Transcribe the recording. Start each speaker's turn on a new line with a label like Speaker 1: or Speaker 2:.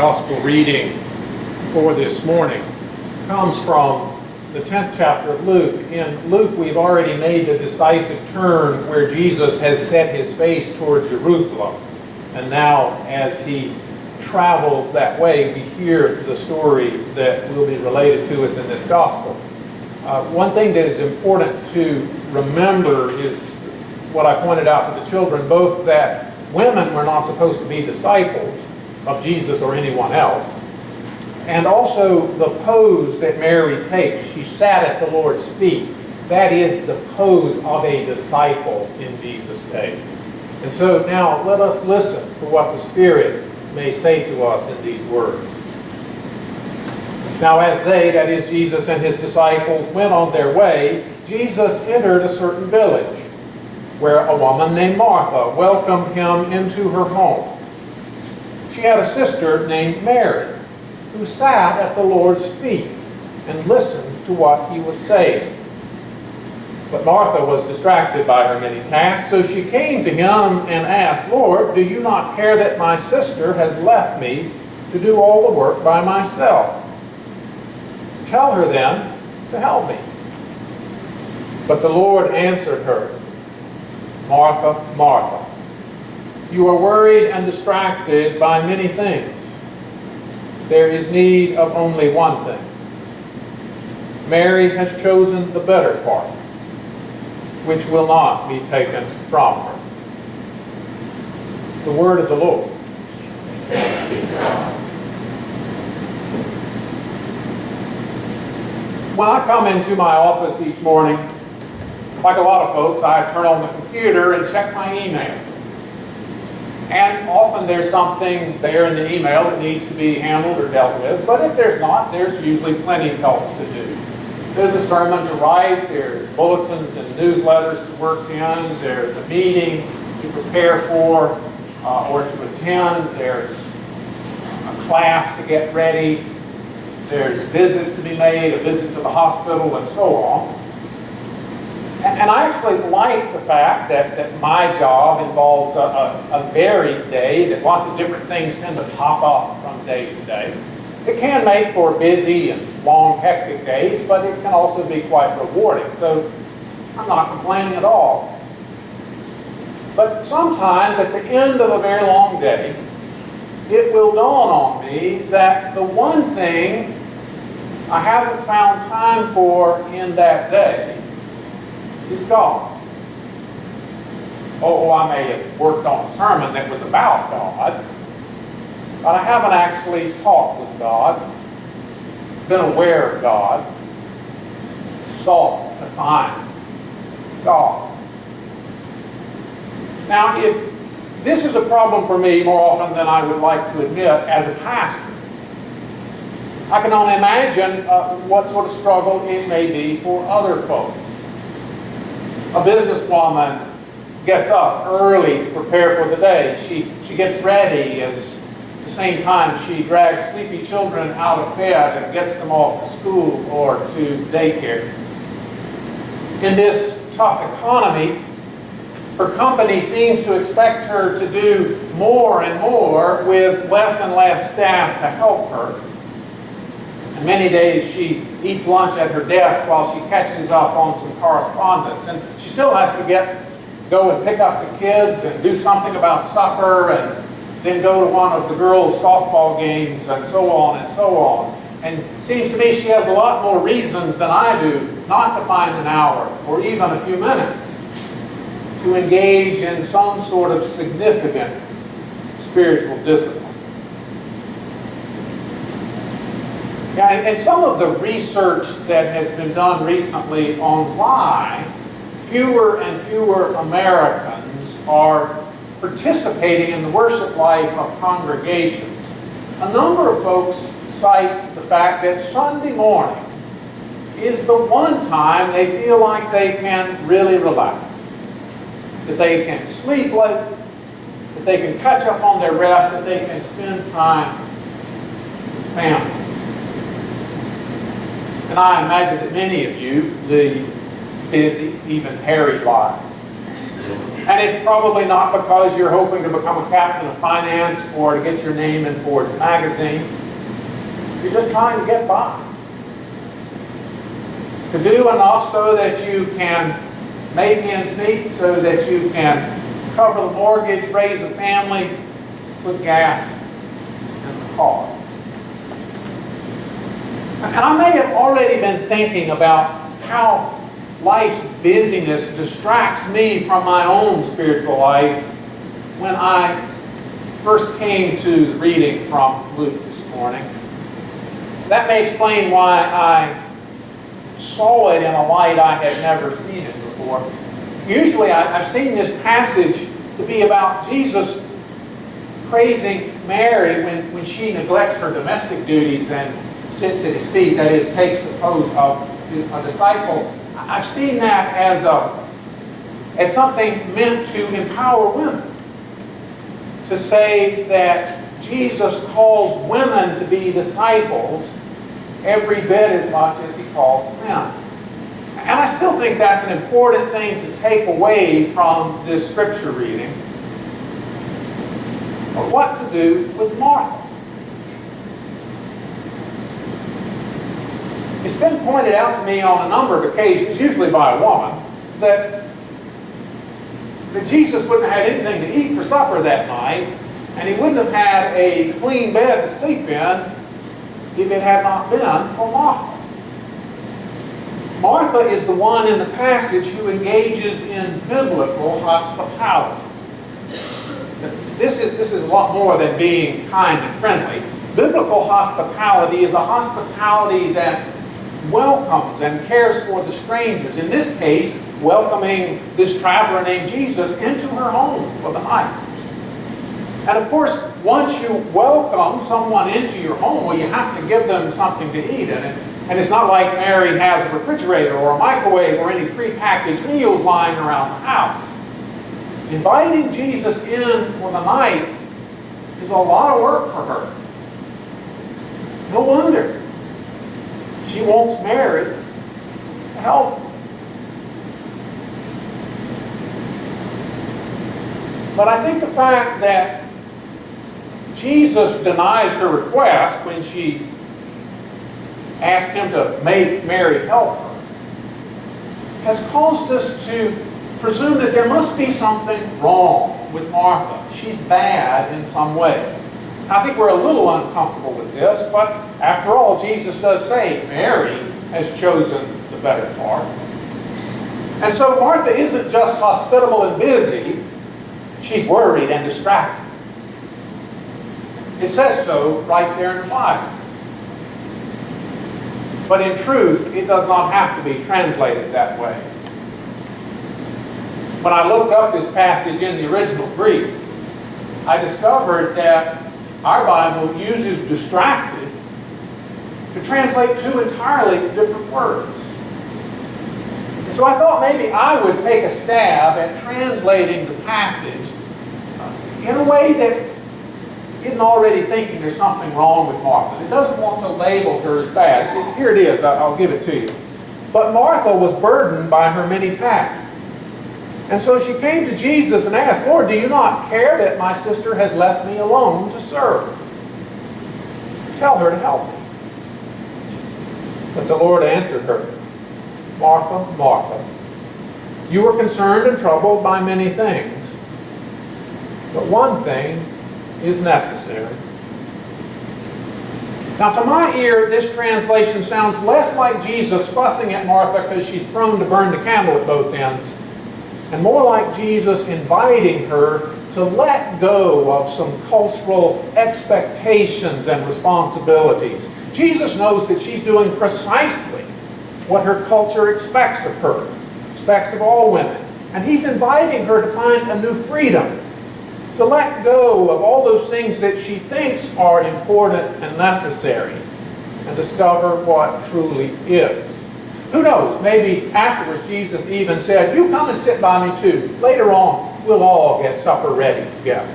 Speaker 1: gospel reading for this morning comes from the 10th chapter of Luke. In Luke, we've already made the decisive turn where Jesus has set his face towards Jerusalem. And now, as he travels that way, we hear the story that will be related to us in this gospel. One thing that is important to remember is what I pointed out to the children, both that women were not supposed to be disciples of Jesus or anyone else, and also the pose that Mary takes. She sat at the Lord's feet. That is the pose of a disciple in Jesus' day. And so now let us listen to what the Spirit may say to us in these words. Now as they, that is Jesus and his disciples, went on their way, Jesus entered a certain village, where a woman named Martha welcomed him into her home. She had a sister named Mary, who sat at the Lord's feet and listened to what he was saying. But Martha was distracted by her many tasks, so she came to him and asked, "Lord, do you not care that my sister has left me to do all the work by myself? Tell her then to help me." But the Lord answered her, "Martha, Martha, you are worried and distracted by many things. There is need of only one thing. Mary has chosen the better part, which will not be taken from her." The word of the Lord. When I come into my office each morning, like a lot of folks, I turn on the computer and check my email. And often there's something there in the email that needs to be handled or dealt with, but if there's not, there's usually plenty else to do. There's a sermon to write, there's bulletins and newsletters to work in, there's a meeting to prepare for or to attend, there's a class to get ready, there's visits to be made, a visit to the hospital, and so on. And I actually like the fact that my job involves a varied day, that lots of different things tend to pop up from day to day. It can make for busy and long, hectic days, but it can also be quite rewarding. So I'm not complaining at all. But sometimes at the end of a very long day, it will dawn on me that the one thing I haven't found time for in that day is God. Oh, I may have worked on a sermon that was about God, but I haven't actually talked with God, been aware of God, sought to find God. Now, if this is a problem for me more often than I would like to admit as a pastor, I can only imagine what sort of struggle it may be for other folks. A businesswoman gets up early to prepare for the day. She gets ready as at the same time she drags sleepy children out of bed and gets them off to school or to daycare. In this tough economy, her company seems to expect her to do more and more with less and less staff to help her. And many days she eats lunch at her desk while she catches up on some correspondence. And she still has to go and pick up the kids and do something about supper and then go to one of the girls' softball games and so on and so on. And it seems to me she has a lot more reasons than I do not to find an hour or even a few minutes to engage in some sort of significant spiritual discipline. And some of the research that has been done recently on why fewer and fewer Americans are participating in the worship life of congregations, a number of folks cite the fact that Sunday morning is the one time they feel like they can really relax, that they can sleep late, that they can catch up on their rest, that they can spend time with family. And I imagine that many of you lead busy, even harried lives. And it's probably not because you're hoping to become a captain of finance or to get your name in Forbes magazine. You're just trying to get by. To do enough so that you can make ends meet, so that you can cover the mortgage, raise a family, put gas in the car. And I may have already been thinking about how life's busyness distracts me from my own spiritual life when I first came to the reading from Luke this morning. That may explain why I saw it in a light I had never seen it before. Usually I've seen this passage to be about Jesus praising Mary when she neglects her domestic duties and sits at his feet, that is, takes the pose of a disciple. I've seen that as something meant to empower women. To say that Jesus calls women to be disciples every bit as much as he calls men. And I still think that's an important thing to take away from this scripture reading. But what to do with Martha? It's been pointed out to me on a number of occasions, usually by a woman, that Jesus wouldn't have had anything to eat for supper that night, and he wouldn't have had a clean bed to sleep in if it had not been for Martha. Martha is the one in the passage who engages in biblical hospitality. This is a lot more than being kind and friendly. Biblical hospitality is a hospitality that welcomes and cares for the strangers. In this case, welcoming this traveler named Jesus into her home for the night. And of course, once you welcome someone into your home, well, you have to give them something to eat. And it's not like Mary has a refrigerator or a microwave or any prepackaged meals lying around the house. Inviting Jesus in for the night is a lot of work for her. No wonder she wants Mary to help her. But I think the fact that Jesus denies her request when she asked him to make Mary help her has caused us to presume that there must be something wrong with Martha. She's bad in some way. I think we're a little uncomfortable with this, but after all, Jesus does say Mary has chosen the better part. And so Martha isn't just hospitable and busy, she's worried and distracted. It says so right there in the Bible. But in truth, it does not have to be translated that way. When I looked up this passage in the original Greek, I discovered that our Bible uses distracted to translate two entirely different words. And so I thought maybe I would take a stab at translating the passage in a way that isn't already thinking there's something wrong with Martha. It doesn't want to label her as bad. Here it is, I'll give it to you. But Martha was burdened by her many tasks. And so she came to Jesus and asked, Lord, do you not care that my sister has left me alone to serve? Tell her to help me. But the Lord answered her, Martha, Martha, you are concerned and troubled by many things, but one thing is necessary. Now, to my ear, this translation sounds less like Jesus fussing at Martha because she's prone to burn the candle at both ends, and more like Jesus inviting her to let go of some cultural expectations and responsibilities. Jesus knows that she's doing precisely what her culture expects of her, expects of all women. And he's inviting her to find a new freedom, to let go of all those things that she thinks are important and necessary, and discover what truly is. Who knows, maybe afterwards Jesus even said, you come and sit by me too. Later on, we'll all get supper ready together.